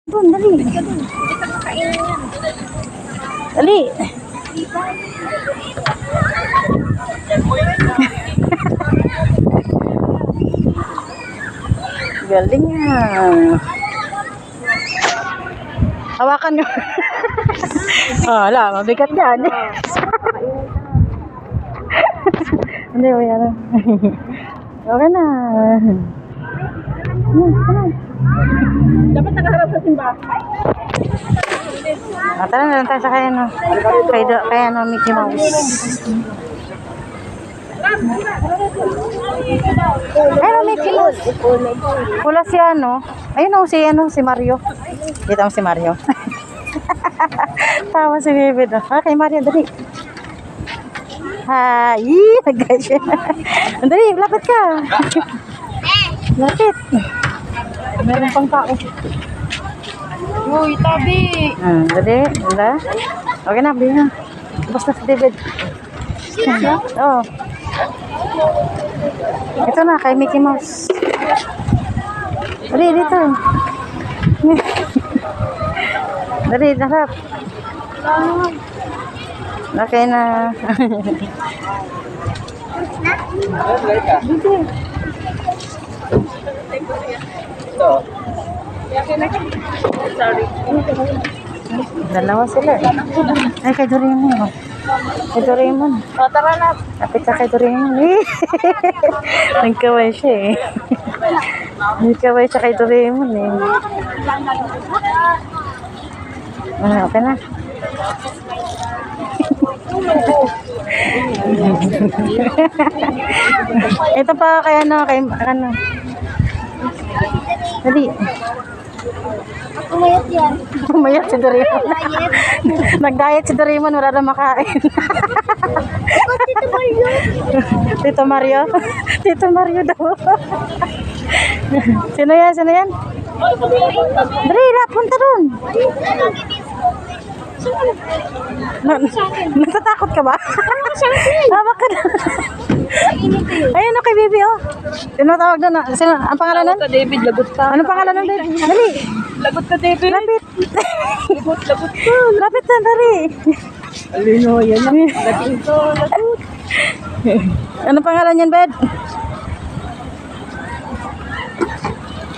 Doon, dali. Dali. Galing nga. Hawakan nyo. Wala, mabigat yan. Hindi, yan. Okay na. Dapat nakaharap sa simbahan. Tara na lang tayo sa kaya, no? Kaya, no, Mickey Mouse. Ayun, Mickey Mouse. Pula si ano. Ayun, si Mario. Kita mo si Mario. Tawa si Bebe. Okay, Mario, dali. Hi! Nag-guys siya. Dali, lapit ka. Lapit. Meron pang tao. Uy, tabi. Dali, wala. Okay na, bili na. Basta si David. Oo. Ito na, kay Mickey Mouse. Dali, dito. Dali, harap. Okay na. Dalawa sila eh. Ay, kay Doraemon. Kay Doraemon. O, tara na. Lapit sa kay Doraemon. Nagkaway siya eh. Nagkaway siya kay Doraemon eh. Okay na. Ito pa kay ano. Dali. Umayat yan. Umayat si Doraemon. Nag-diet si Doraemon, wala na makain. Tito Mario. Tito Mario? Tito Mario daw. Sino yan? Dali, punta dun. Natatakot ka ba? Tama ka na. Ayun, okay, baby, oh. Sino tawag doon? Ang pangalan nun? Lagot ka, David. Lagot ka. Anong pangalan nun, baby? Dali. Lagot ka, David. Lapit. Lagot ka. Lapit na, dali. Alino, yan na. Lagot ka, lagot. Anong pangalan niyan, Bed?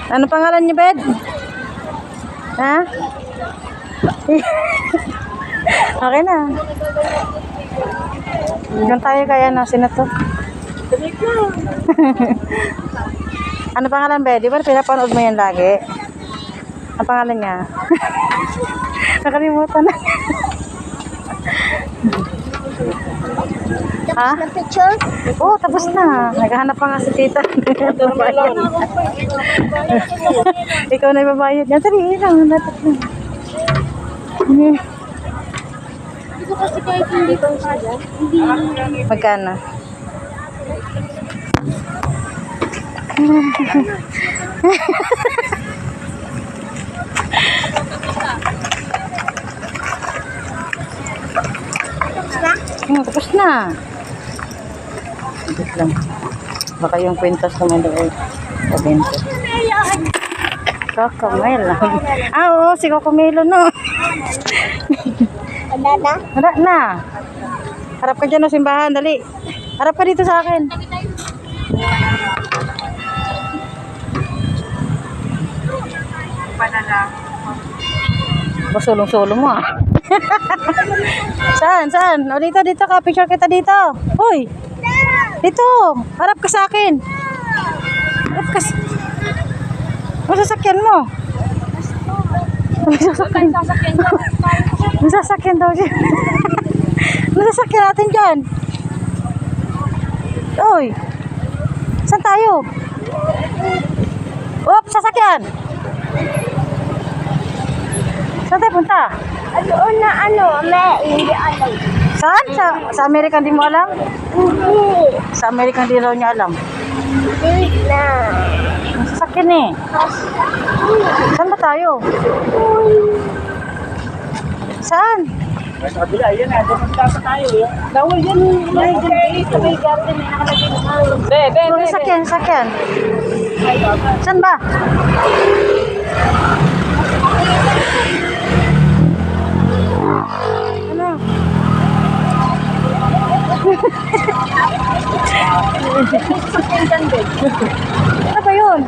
Anong pangalan niya, Bed? Ha? Okay na. Hanggang tayo kaya na, sino to? Ano pangalan, Bed? Di ba pinapanood mo yan lagi? Ang pangalan niya? Nakalimutan na. Ha? Na picture? Oo, tapos na. Naghahanap pa nga si tita. Ikaw na ibabayad. Yan, sabihin lang. Dapat na. Dito kasi kahit hindi bang kaya, hindi. Magkano? Tapos na. Tapos lang. Baka yung kwintas naman doon. Pabento. Kakamay lang. Oo, si Kokomelo, no. Wala na? Harap na. Harap ka dyan, no, simbahan. Dali. Harap ka dito sa akin. Basulong-sulong mo, ah. Saan? O, dito ka. Picture kita dito. Hoy. Dito. Harap ka sa akin. Harap ka sa... Masasakyan mo. Masasakyan daw siya. Masasakyan natin dyan. Oy. Saan tayo? Op, sasakyan. Saan tayo punta? Ano na hindi alam. Saan? Sa Amerika hindi mo alam? Hindi. Sa Amerika hindi raw niya alam. Hindi na. Sasakyan eh. Saan ba tayo? Saan? Sa kabila, yan na. Doon magtapa tayo. Bawal yan. May garden na nakalagay na. Puro sakyan. Saan ba? Sasakyan dyan, babe. Ano ba yun?